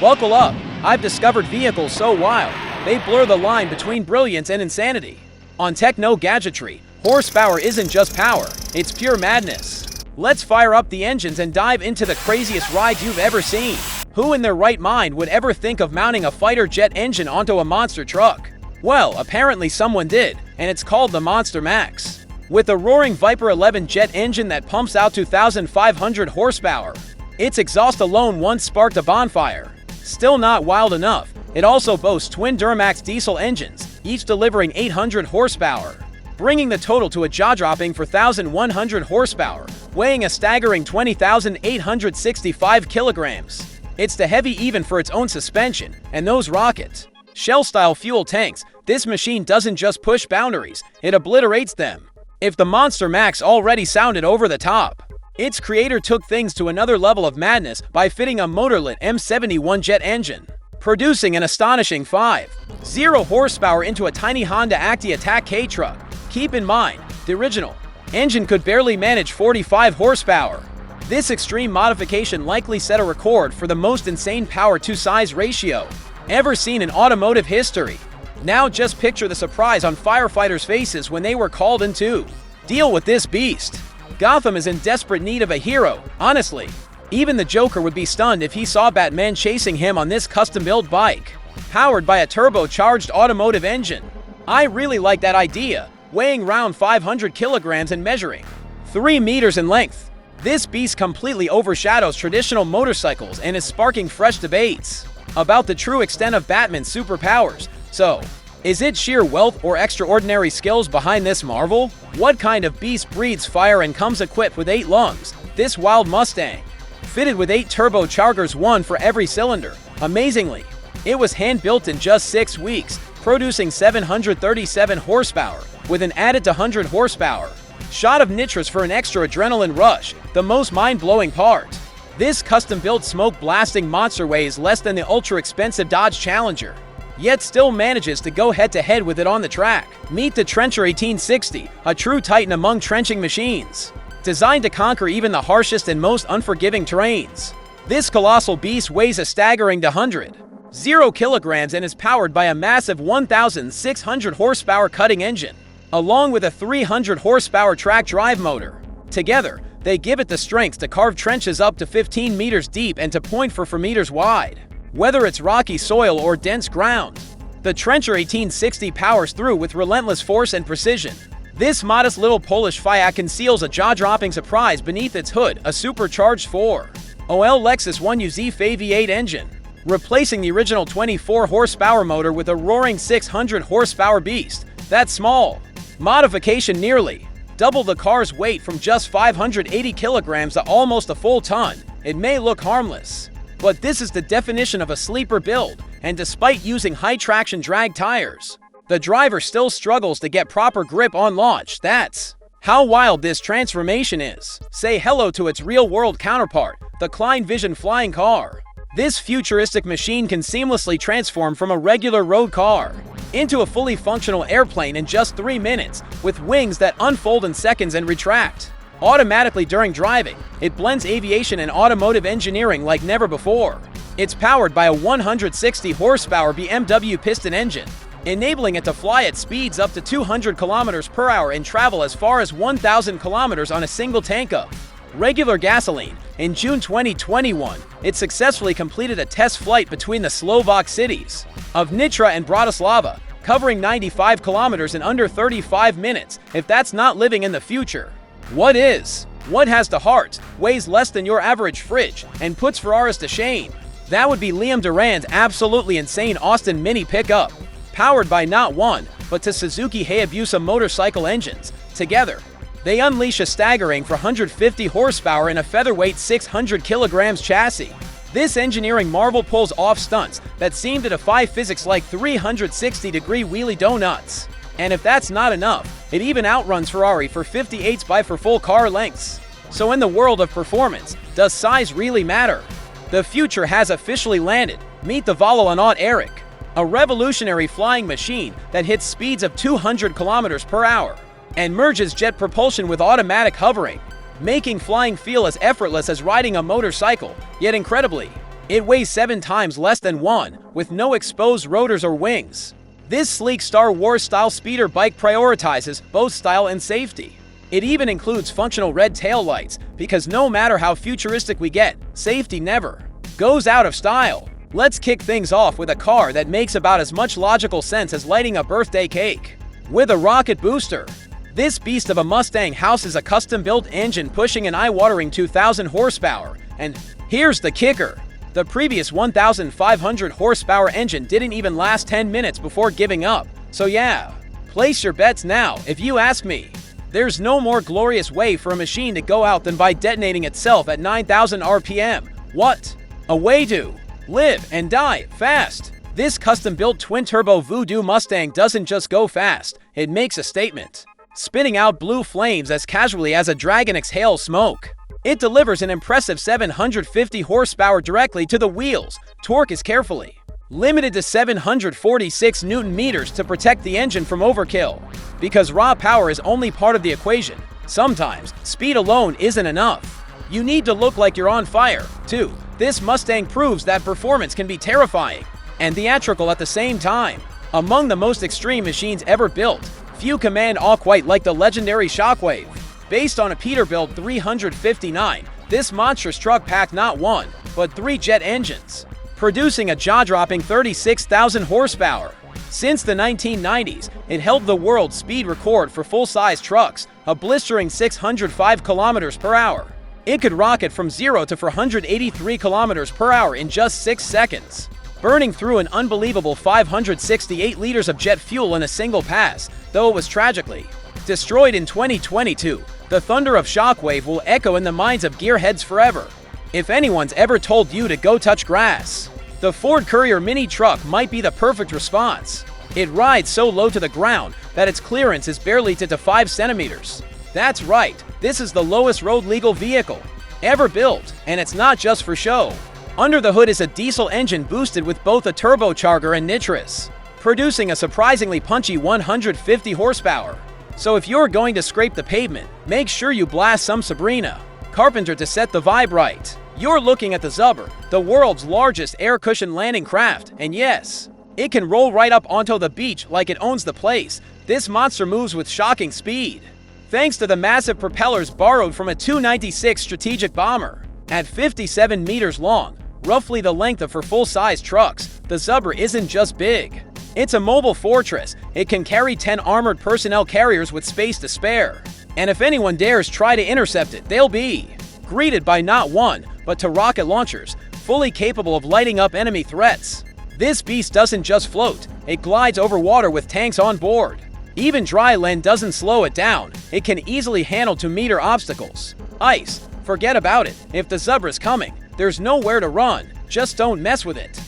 Buckle up! I've discovered vehicles so wild, they blur the line between brilliance and insanity. On Techno Gadgetry, horsepower isn't just power, it's pure madness. Let's fire up the engines and dive into the craziest ride you've ever seen. Who in their right mind would ever think of mounting a fighter jet engine onto a monster truck? Well, apparently someone did, and it's called the Monster Max. With a roaring Viper 11 jet engine that pumps out 2,500 horsepower, its exhaust alone once sparked a bonfire. Still not wild enough, it also boasts twin Duramax diesel engines, each delivering 800 horsepower, bringing the total to a jaw-dropping 4,100 horsepower, weighing a staggering 20,865 kilograms. It's the heavy even for its own suspension, and those rocket shell-style fuel tanks. This machine doesn't just push boundaries, it obliterates them. If the Monster Max already sounded over the top, its creator took things to another level of madness by fitting a motor-lit M71 jet engine, producing an astonishing 5.0 horsepower into a tiny Honda Acti Attack K truck. Keep in mind, the original engine could barely manage 45 horsepower. This extreme modification likely set a record for the most insane power-to-size ratio ever seen in automotive history. Now just picture the surprise on firefighters' faces when they were called in to deal with this beast. Gotham is in desperate need of a hero, honestly. Even the Joker would be stunned if he saw Batman chasing him on this custom-built bike, powered by a turbocharged automotive engine. I really like that idea, weighing around 500 kilograms and measuring 3 meters in length. This beast completely overshadows traditional motorcycles and is sparking fresh debates about the true extent of Batman's superpowers. So, is it sheer wealth or extraordinary skills behind this marvel? What kind of beast breathes fire and comes equipped with 8 lungs? This wild Mustang, fitted with 8 turbochargers, one for every cylinder. Amazingly, it was hand-built in just 6 weeks, producing 737 horsepower, with an added 100 horsepower shot of nitrous for an extra adrenaline rush. The most mind-blowing part, this custom-built smoke-blasting monster weighs less than the ultra-expensive Dodge Challenger, yet still manages to go head-to-head with it on the track. Meet the Trencher 1860, a true titan among trenching machines, designed to conquer even the harshest and most unforgiving terrains. This colossal beast weighs a staggering 100 kilograms and is powered by a massive 1,600 horsepower cutting engine, along with a 300 horsepower track drive motor. Together, they give it the strength to carve trenches up to 15 meters deep and to point for 4 meters wide. Whether it's rocky soil or dense ground, the Trencher 1860 powers through with relentless force and precision. This modest little Polish Fiat conceals a jaw-dropping surprise beneath its hood, a supercharged 4.0 Lexus 1UZ V8 engine, replacing the original 24 horsepower motor with a roaring 600 horsepower beast. That small modification nearly doubled the car's weight from just 580 kilograms to almost a full ton. It may look harmless, but this is the definition of a sleeper build, and despite using high-traction drag tires, the driver still struggles to get proper grip on launch. That's how wild this transformation is. Say hello to its real-world counterpart, the Klein Vision flying car. This futuristic machine can seamlessly transform from a regular road car into a fully functional airplane in just 3 minutes, with wings that unfold in seconds and retract automatically during driving. It blends aviation and automotive engineering like never before. It's powered by a 160 horsepower BMW piston engine, enabling it to fly at speeds up to 200 kilometers per hour and travel as far as 1,000 kilometers on a single tank of regular gasoline. In June 2021, it successfully completed a test flight between the Slovak cities of Nitra and Bratislava, covering 95 kilometers in under 35 minutes. If that's not living in the future, what is? What has the heart, weighs less than your average fridge, and puts Ferraris to shame? That would be Liam Duran's absolutely insane Austin Mini pickup, powered by not one, but two Suzuki Hayabusa motorcycle engines. Together, they unleash a staggering 450 horsepower in a featherweight 600 kilograms chassis. This engineering marvel pulls off stunts that seem to defy physics like 360-degree wheelie donuts. And if that's not enough, it even outruns Ferrari for 58 for full car lengths. So in the world of performance, does size really matter? The future has officially landed. Meet the Valo Eric, a revolutionary flying machine that hits speeds of 200 kilometers per hour and merges jet propulsion with automatic hovering, making flying feel as effortless as riding a motorcycle. Yet incredibly, It weighs 7 times less than one, with no exposed rotors or wings. This sleek Star Wars-style speeder bike prioritizes both style and safety. It even includes functional red taillights, because no matter how futuristic we get, safety never goes out of style. Let's kick things off with a car that makes about as much logical sense as lighting a birthday cake. With a rocket booster. This beast of a Mustang houses a custom-built engine pushing an eye-watering 2,000 horsepower. And here's the kicker. The previous 1,500 horsepower engine didn't even last 10 minutes before giving up. So yeah, place your bets now, if you ask me. There's no more glorious way for a machine to go out than by detonating itself at 9,000 RPM. What a way to live and die fast. This custom-built twin-turbo Voodoo Mustang doesn't just go fast, it makes a statement, spitting out blue flames as casually as a dragon exhales smoke. It delivers an impressive 750 horsepower directly to the wheels. Torque is carefully limited to 746 Newton-meters to protect the engine from overkill. Because raw power is only part of the equation, sometimes speed alone isn't enough. You need to look like you're on fire, too. This Mustang proves that performance can be terrifying and theatrical at the same time. Among the most extreme machines ever built, few command awe quite like the legendary Shockwave. Based on a Peterbilt 359, this monstrous truck packed not one, but 3 jet engines, producing a jaw-dropping 36,000 horsepower. Since the 1990s, it held the world speed record for full-size trucks, a blistering 605 kilometers per hour. It could rocket from 0 to 483 kilometers per hour in just 6 seconds, burning through an unbelievable 568 liters of jet fuel in a single pass, though it was tragically destroyed in 2022. The thunder of Shockwave will echo in the minds of gearheads forever. If anyone's ever told you to go touch grass, the Ford Courier mini truck might be the perfect response. It rides so low to the ground that its clearance is barely to 5 centimeters. That's right, this is the lowest road-legal vehicle ever built, and it's not just for show. Under the hood is a diesel engine boosted with both a turbocharger and nitrous, producing a surprisingly punchy 150 horsepower. So if you're going to scrape the pavement, make sure you blast some Sabrina Carpenter to set the vibe right. You're looking at the Zubber, the world's largest air-cushioned landing craft, and yes, it can roll right up onto the beach like it owns the place. This monster moves with shocking speed, thanks to the massive propellers borrowed from a 296 strategic bomber. At 57 meters long, roughly the length of her full-size trucks, the Zubber isn't just big. It's a mobile fortress. It can carry 10 armored personnel carriers with space to spare. And if anyone dares try to intercept it, they'll be greeted by not one, but 2 rocket launchers, fully capable of lighting up enemy threats. This beast doesn't just float, it glides over water with tanks on board. Even dry land doesn't slow it down. It can easily handle 2-meter obstacles. Ice, forget about it. If the Zubber's coming, there's nowhere to run. Just don't mess with it.